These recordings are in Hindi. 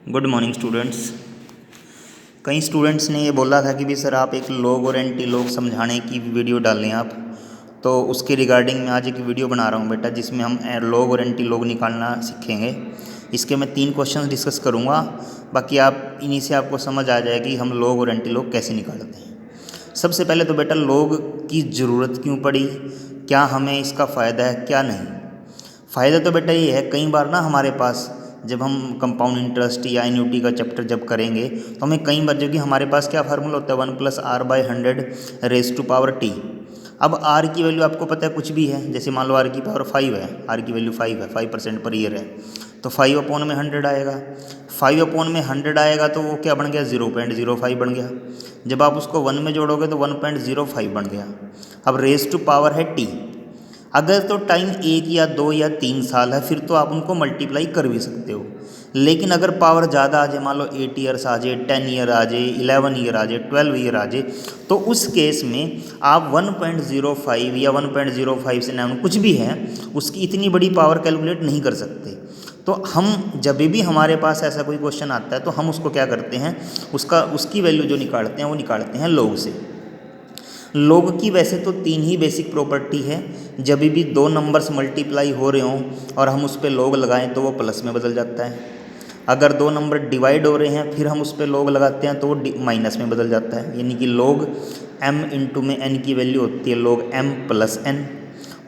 Good morning students. कई स्टूडेंट्स ने ये बोला था कि भी सर आप एक लॉग और एंटी लॉग समझाने की वीडियो डाल लें आप, तो उसके रिगार्डिंग मैं आज एक वीडियो बना रहा हूँ बेटा, जिसमें हम लॉग और एंटी लॉग निकालना सीखेंगे। इसके मैं 3 क्वेश्चन डिस्कस करूँगा, बाकी आप इन्हीं से आपको समझ आ जाएगी हम लॉग और एंटी लॉग कैसे निकालते हैं। सबसे पहले तो बेटा लॉग की ज़रूरत क्यों पड़ी, क्या हमें इसका फ़ायदा है क्या नहीं। फ़ायदा तो बेटा ये है, कई बार ना हमारे पास जब हम कंपाउंड इंटरेस्ट या एन्युटी का चैप्टर जब करेंगे तो हमें कई बार जो कि हमारे पास क्या फार्मूला होता है 1+r/100 raise to power t. अब r की वैल्यू आपको पता है कुछ भी है, जैसे मान लो r की पावर 5 है, r की वैल्यू 5 है, 5% पर ईयर है, तो 5/100 आएगा। 5/100 आएगा तो वो क्या बन गया 0.05 बन गया। जब आप उसको 1 में जोड़ोगे तो 1.05 बन गया। अब रेज़ टू पावर है टी, अगर तो टाइम 1 या 2 या 3 साल है फिर तो आप उनको मल्टीप्लाई कर भी सकते हो, लेकिन अगर पावर ज़्यादा आ जाए, मान लो 8 ईयर्स आ जाए, 10 ईयर आ जाए, 11 ईयर आ जाए, 12 ईयर आ जाए, तो उस केस में आप 1.05 या 1.05 से 9 कुछ भी है उसकी इतनी बड़ी पावर कैलकुलेट नहीं कर सकते। तो हम जब भी हमारे पास ऐसा कोई क्वेश्चन आता है तो हम उसको क्या करते हैं, उसकी वैल्यू जो निकालते हैं वो निकालते हैं लॉग से। लॉग की वैसे तो 3 ही बेसिक प्रॉपर्टी है, जब भी 2 नंबर्स मल्टीप्लाई हो रहे हों और हम उस पर लॉग लगाएं तो वो प्लस में बदल जाता है। अगर 2 नंबर डिवाइड हो रहे हैं फिर हम उस पर लॉग लगाते हैं तो वो माइनस में बदल जाता है। यानी कि लॉग m इंटू में n की वैल्यू होती है log m प्लस n,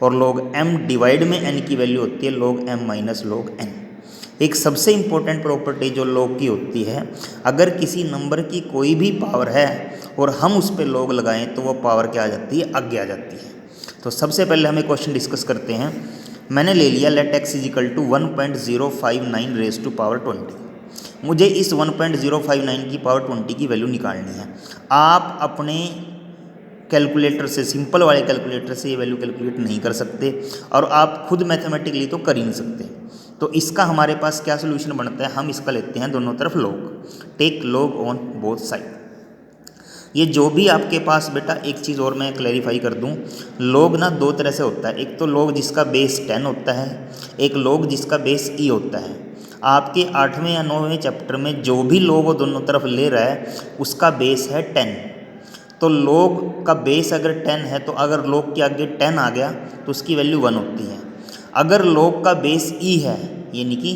और log m डिवाइड में n की वैल्यू होती है log m minus log n। एक सबसे इम्पोर्टेंट प्रॉपर्टी जो लॉग की होती है, अगर किसी नंबर की कोई भी पावर है और हम उस पर लॉग लगाएं तो वो पावर क्या आ जाती है, आगे आ जाती है। तो सबसे पहले हमें क्वेश्चन डिस्कस करते हैं। मैंने ले लिया let x is equal to 1.059 raise to power 20। मुझे इस 1.059 की पावर 20 की वैल्यू निकालनी है। आप अपने कैलकुलेटर से, सिंपल वाले कैलकुलेटर से ये वैल्यू कैलकुलेट नहीं कर सकते, और आप खुद मैथमेटिकली तो कर ही नहीं सकते। तो इसका हमारे पास क्या सोल्यूशन बनता है, हम इसका लेते हैं दोनों तरफ log. Take log on both side. ये जो भी आपके पास बेटा, एक चीज़ और मैं क्लैरिफाई कर दूं, लॉग ना 2 तरह से होता है। एक तो लॉग जिसका बेस 10 होता है, एक लॉग जिसका बेस ई होता है। आपके 8वें या 9वें चैप्टर में जो भी लॉग वो दोनों तरफ ले रहा है उसका बेस है 10। तो लॉग का बेस अगर 10 है तो अगर लॉग के आगे 10 आ गया तो उसकी वैल्यू 1 होती है। अगर लॉग का बेस ई है, यानी कि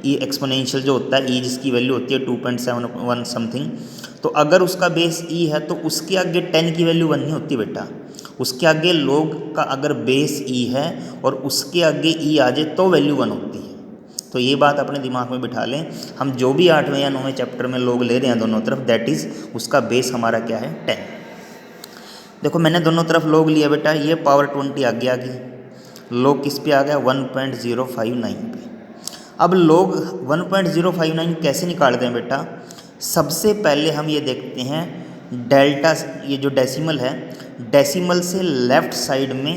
ई एक्सपोनेंशियल जो होता है, ई जिसकी वैल्यू होती है 2.71 समथिंग, तो अगर उसका बेस ई है तो उसके आगे 10 की वैल्यू 1 नहीं होती बेटा। उसके आगे लॉग का अगर बेस ई है और उसके आगे ई आ जाए तो वैल्यू 1 होती है। तो ये बात अपने दिमाग में बिठा लें, हम जो भी 8वें या 9वें चैप्टर में लॉग ले रहे हैं दोनों तरफ, दैट इज़ उसका बेस हमारा क्या है, 10। देखो मैंने दोनों तरफ लॉग लिया बेटा, ये पावर 20 आगे आ गई, लॉग किस पे आ गया 1.059 पे। अब लॉग 1.059 कैसे निकालते हैं बेटा, सबसे पहले हम ये देखते हैं डेल्टा, ये जो डेसिमल है, डेसिमल से लेफ्ट साइड में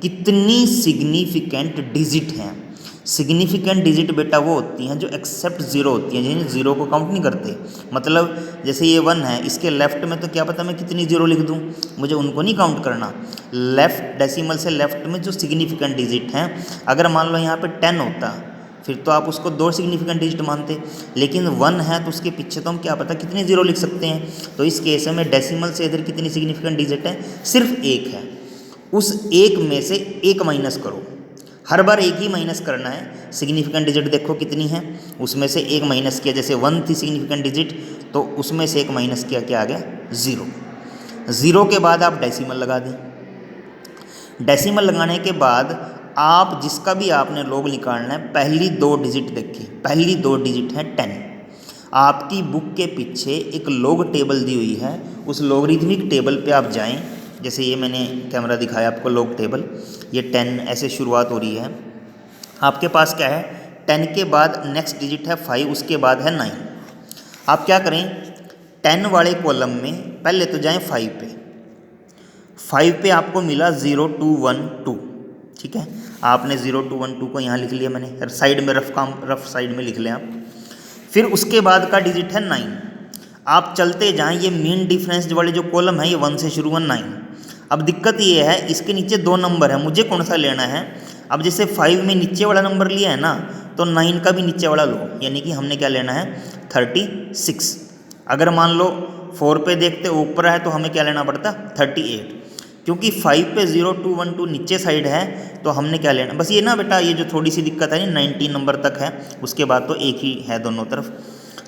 कितनी सिग्निफिकेंट डिजिट हैं। सिग्निफिकेंट डिजिट बेटा वो होती हैं जो एक्सेप्ट ज़ीरो होती हैं, जिन्हें ज़ीरो को काउंट नहीं करते। मतलब जैसे ये 1 है, इसके लेफ्ट में तो क्या पता मैं कितनी ज़ीरो लिख दूँ, मुझे उनको नहीं काउंट करना। लेफ्ट डेसिमल से लेफ्ट में जो सिग्निफिकेंट डिजिट हैं, अगर मान लो यहाँ पे 10 होता फिर तो आप उसको 2 सिग्निफिकेंट डिजिट मानते, लेकिन 1 है तो उसके पीछे तो हम क्या पता कितने ज़ीरो लिख सकते हैं। तो इस केस में डेसिमल से इधर कितनी सिग्निफिकेंट डिजिट है, सिर्फ 1 है। उस 1 में से 1 माइनस करो, हर बार 1 ही माइनस करना है। सिग्निफिकेंट डिजिट देखो कितनी है, उसमें से 1 माइनस किया, जैसे 1 थी सिग्निफिकेंट डिजिट तो उसमें से 1 माइनस किया, क्या आ गया 0। 0 के बाद आप डेसिमल लगा दें। डेसिमल लगाने के बाद आप जिसका भी आपने लॉग निकालना है, पहली 2 डिजिट देखिए, पहली 2 डिजिट है 10। आपकी बुक के पीछे एक लॉग टेबल दी हुई है, उस लॉगरिथमिक टेबल पे आप जाएं। जैसे ये मैंने कैमरा दिखाया आपको लॉग टेबल, ये 10 ऐसे शुरुआत हो रही है। आपके पास क्या है, 10 के बाद नेक्स्ट डिजिट है 5, उसके बाद है 9। आप क्या करें, 10 वाले कॉलम में पहले तो जाएं 5 पे। 5 पे आपको मिला 0212, ठीक है। आपने 0212 को यहाँ लिख लिया मैंने, साइड में रफ साइड में लिख लें आप। फिर उसके बाद का डिजिट है 9। आप चलते जाएं, ये मीन डिफरेंस वाले जो कॉलम है ये 1 से शुरू हुआ 9। अब दिक्कत ये है, इसके नीचे 2 नंबर है, मुझे कौन सा लेना है। अब जैसे 5 में नीचे वाला नंबर लिया है ना, तो 9 का भी नीचे वाला लो, यानी कि हमने क्या लेना है 36। अगर मान लो 4 पे देखते ऊपर है तो हमें क्या लेना पड़ता 38, क्योंकि 5 पे 0 2 1 2 नीचे साइड है तो हमने क्या लेना, बस ये ना बेटा ये जो थोड़ी सी दिक्कत है 19 नंबर तक है, उसके बाद तो एक ही है दोनों तरफ।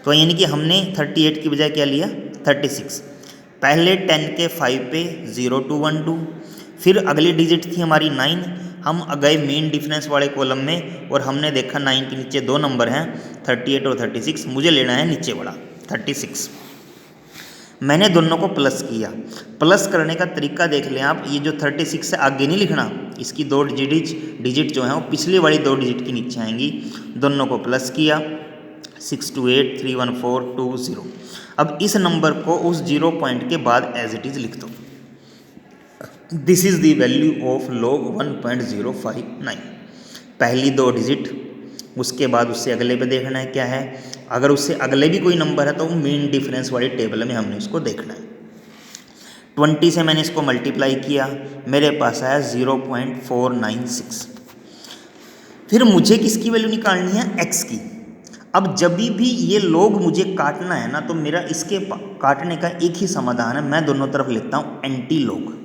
तो यानी कि हमने 38 की बजाय क्या लिया 36। पहले 10 के 5 पे 0 2 1 2, फिर अगली डिजिट थी हमारी 9, हम गए मेन डिफरेंस वाले कॉलम में और हमने देखा 9 के नीचे दो नंबर हैं 38 और 36, मुझे लेना है नीचे वाला 36। मैंने दोनों को प्लस किया। प्लस करने का तरीका देख लें आप, ये जो 36 से आगे नहीं लिखना, इसकी दो डिजिट जो है वो पिछली वाली दो डिजिट के नीचे आएंगी। दोनों को प्लस किया 6283142 अब इस नंबर को उस 0 पॉइंट के बाद एज इट इज़ लिख दो। This is the value of log 1.059। पहली दो डिजिट, उसके बाद उससे अगले पे देखना है क्या है, अगर उससे अगले भी कोई नंबर है तो मेन डिफरेंस वाली टेबल में हमने उसको देखना है। 20 से मैंने इसको मल्टीप्लाई किया, मेरे पास आया 0.496। फिर मुझे किसकी वैल्यू निकालनी है x की। अब जब भी ये log मुझे काटना है ना, तो मेरा इसके काटने का एक ही समाधान है, मैं दोनों तरफ लेता हूँ anti log.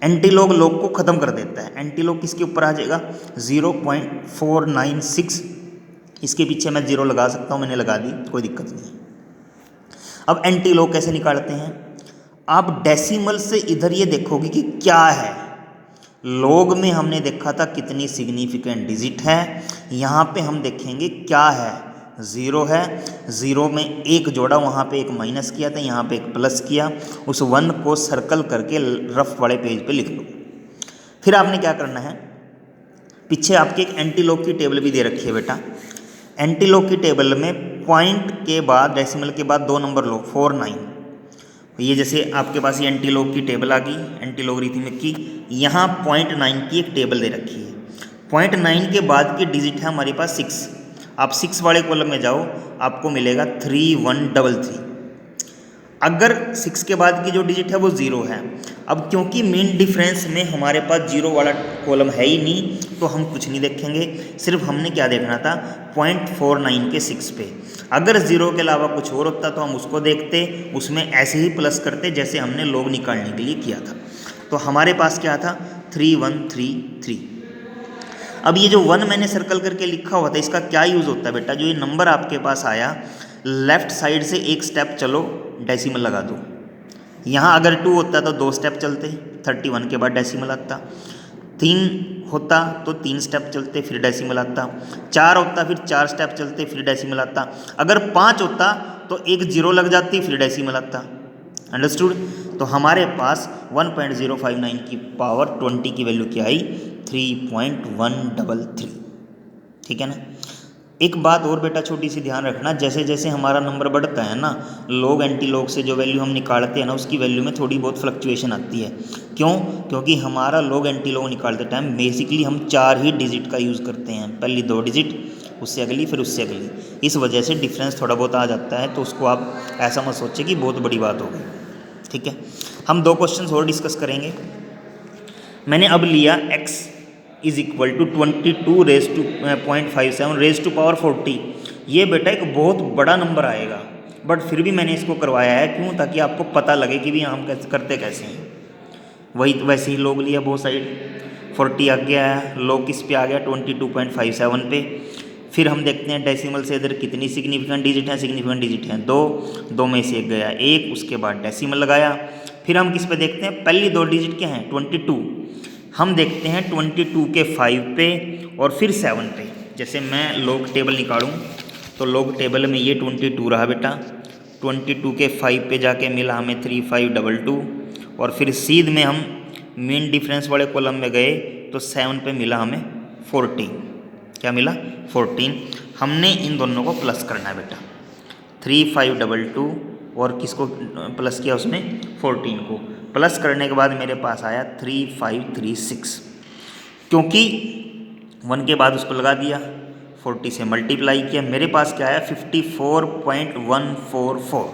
Anti log log को ख़त्म कर देता है। एंटी लॉग किसके ऊपर आ जाएगा 0.496, इसके पीछे मैं 0 लगा सकता हूँ, मैंने लगा दी, कोई दिक्कत नहीं। अब एंटी लॉग कैसे निकालते हैं, आप डेसिमल से इधर ये देखोगे कि क्या है। log में हमने देखा था कितनी सिग्निफिकेंट डिजिट है, यहाँ पे हम देखेंगे क्या है, 0 है। 0 में एक जोड़ा, वहाँ पे एक माइनस किया था, यहाँ पे एक प्लस किया, उस 1 को सर्कल करके रफ वाले पेज पे लिख लो। फिर आपने क्या करना है, पीछे आपके एक एंटी लॉग की टेबल भी दे रखी है बेटा। एंटी लॉग की टेबल में पॉइंट के बाद डेसिमल के बाद दो नंबर लो 49। ये जैसे आपके पास ये एंटी लॉग की टेबल आ गई, एंटी लॉगरिथमिक की, यहाँ 0.9 की एक टेबल दे रखी है। 0.9 के बाद की डिजिट है हमारे पास 6। आप 6 वाले कॉलम में जाओ, आपको मिलेगा 3133। अगर 6 के बाद की जो डिजिट है वो 0 है। अब क्योंकि मेन डिफरेंस में हमारे पास 0 वाला कॉलम है ही नहीं, तो हम कुछ नहीं देखेंगे, सिर्फ हमने क्या देखना था 0.49 के 6 पे। अगर 0 के अलावा कुछ और होता तो हम उसको देखते, उसमें ऐसे ही प्लस करते जैसे हमने log निकालने के लिए किया था। तो हमारे पास क्या था 3133। अब ये जो 1 मैंने सर्कल करके लिखा हुआ था, इसका क्या यूज़ होता है बेटा, जो ये नंबर आपके पास आया, लेफ्ट साइड से एक स्टेप चलो, डेसिमल लगा दो। यहाँ अगर 2 होता तो 2 स्टेप चलते, 31 के बाद डेसिमल आता। 3 होता तो 3 स्टेप चलते, फिर डेसिमल आता। 4 होता फिर 4 स्टेप चलते, फिर डेसिमल आता। अगर 5 होता तो एक 0 लग जाती, फिर डेसिमल आता। अंडरस्टूड। तो हमारे पास 1.059 की पावर 20 की वैल्यू क्या आई 3.133। ठीक है ना। एक बात और बेटा छोटी सी ध्यान रखना, जैसे जैसे हमारा नंबर बढ़ता है ना, log एंटी log से जो वैल्यू हम निकालते हैं ना, उसकी वैल्यू में थोड़ी बहुत फ्लक्चुएशन आती है। क्यों? क्योंकि हमारा log एंटी log निकालते टाइम बेसिकली हम 4 ही डिजिट का यूज़ करते हैं, पहली 2 डिजिट, उससे अगली, फिर उससे अगली। इस वजह से डिफरेंस थोड़ा बहुत आ जाता है, तो उसको आप ऐसा मत सोचें कि बहुत बड़ी बात हो गई। ठीक है, हम 2 क्वेश्चन और डिस्कस करेंगे। मैंने अब लिया x is equal to 22 raise to 0.57 raise to power 40। ये बेटा एक बहुत बड़ा नंबर आएगा, बट फिर भी मैंने इसको करवाया है, क्यों? ताकि आपको पता लगे कि भी हम कैसे करते कैसे हैं। वही वैसे ही log लिया बोथ साइड, 40 आ गया है, log किस पे आ गया 22.57 पे। फिर हम देखते हैं डेसिमल से इधर कितनी सिग्निफिकेंट डिजिट हैं। सिग्निफिकेंट डिजिट हैं 2 में से एक गया 1, उसके बाद डेसिमल लगाया। फिर हम किस पे देखते हैं, पहली 2 डिजिट क्या हैं 22, हम देखते हैं 22 के 5 पे और फिर 7 पे। जैसे मैं log टेबल निकालूं तो log टेबल में ये 22 रहा बेटा, 22 के 5 पे जाके मिला हमें 3522, और फिर सीध में हम मेन डिफरेंस वाले कॉलम में गए तो 7 पे मिला हमें 14। क्या मिला 14। हमने इन दोनों को प्लस करना है बेटा, 3522 और किसको प्लस किया उसमें 14 को। प्लस करने के बाद मेरे पास आया 3536, क्योंकि 1 के बाद उसको लगा दिया, 40 से मल्टीप्लाई किया, मेरे पास क्या आया 54.144।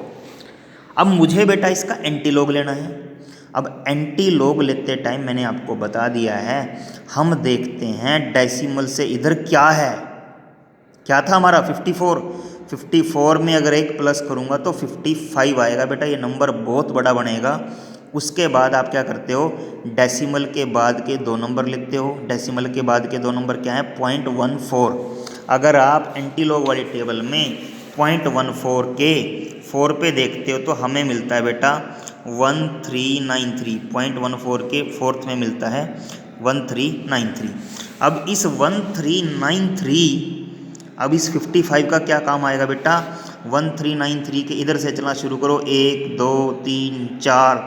अब मुझे बेटा इसका एंटी लॉग लेना है। अब एंटी लॉग लेते टाइम मैंने आपको बता दिया है, हम देखते हैं डेसिमल से इधर क्या है, क्या था हमारा 54। 54 में अगर एक प्लस करूँगा तो 55 आएगा बेटा, ये नंबर बहुत बड़ा बनेगा। उसके बाद आप क्या करते हो, डेसिमल के बाद के 2 नंबर लिखते हो। डेसिमल के बाद के 2 नंबर क्या है, 0.14। अगर आप एंटीलॉग वाली टेबल में 0.14 के 4 पे देखते हो तो हमें मिलता है बेटा 1393। 0.14 के 4th में मिलता है 1393। अब इस 1393, अब इस 55 का क्या काम आएगा बेटा, 1393 के इधर से चलना शुरू करो, 1 2 3 4,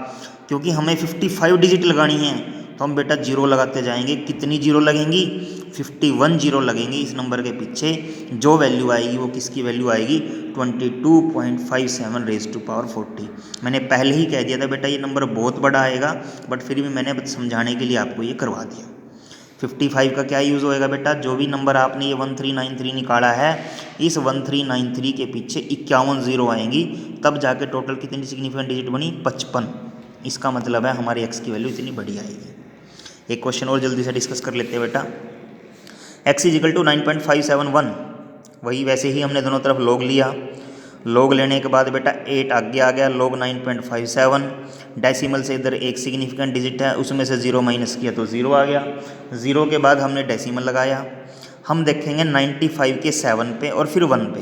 क्योंकि हमें 55 डिजिट लगानी है तो हम बेटा जीरो लगाते जाएंगे। कितनी जीरो लगेंगी, 51 जीरो लगेंगी इस नंबर के पीछे। जो वैल्यू आएगी वो किसकी वैल्यू आएगी, 22.57 रेज़ टू पावर 40। मैंने पहले ही कह दिया था बेटा ये नंबर बहुत बड़ा आएगा, बट फिर भी मैंने समझाने के लिए आपको ये करवा दिया। 55 का क्या यूज़ होएगा बेटा, जो भी नंबर आपने ये 1393 निकाला है, इस 1393 के पीछे 51 जीरो आएंगी, तब जाके टोटल कितनी सिग्निफिकेंट डिजिट बनी, 55। इसका मतलब है हमारी एक्स की वैल्यू इतनी बड़ी आएगी। एक क्वेश्चन और जल्दी से डिस्कस कर लेते हैं बेटा। x इज इक्वल टू 9.571, वही वैसे ही हमने दोनों तरफ लॉग लिया। लॉग लेने के बाद बेटा 8 आगे आ गया, log 9.57। डेसिमल से इधर एक सिग्निफिकेंट डिजिट है, उसमें से 0 माइनस किया तो 0 आ गया। 0 के बाद हमने डेसिमल लगाया। हम देखेंगे 95 के 7 पे और फिर 1 पे।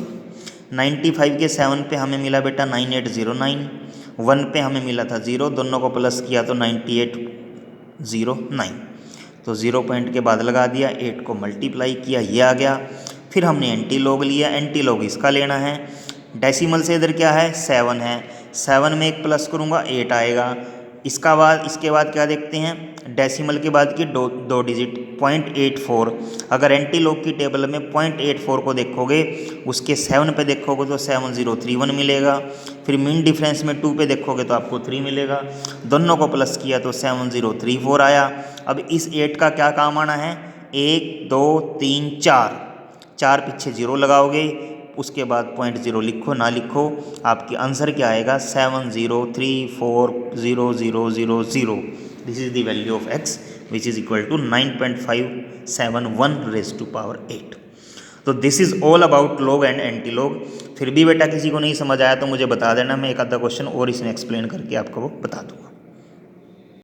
95 के 7 पे हमें मिला बेटा 9809, 1 पे हमें मिला था 0, दोनों को प्लस किया तो 9809। तो 0 पॉइंट के बाद लगा दिया, 8 को मल्टीप्लाई किया, ये आ गया। फिर हमने एंटी लॉग लिया, एंटी लॉग इसका लेना है। डेसिमल से इधर क्या है, 7 है, 7 में एक प्लस करूँगा 8 आएगा। इसके बाद क्या देखते हैं, डेसिमल के बाद की दो डिजिट 0.84। अगर एंटी लॉग की टेबल में 0.84 को देखोगे, उसके 7 पे देखोगे तो 7031 मिलेगा। फिर मीन डिफरेंस में 2 पे देखोगे तो आपको 3 मिलेगा। दोनों को प्लस किया तो 7034 आया। अब इस 8 का क्या काम आना है, 1 2 3 4 पीछे 0 लगाओगे, उसके बाद 0.0 लिखो ना लिखो, आपकी आंसर क्या आएगा, 70340000। This is the value of x which is equal to 9.571 raise to power 8। तो this is all about log and anti log. फिर भी बेटा किसी को नहीं समझ आया तो मुझे बता देना, मैं एक आधा क्वेश्चन और इसमें एक्सप्लेन करके आपको वो बता दूंगा।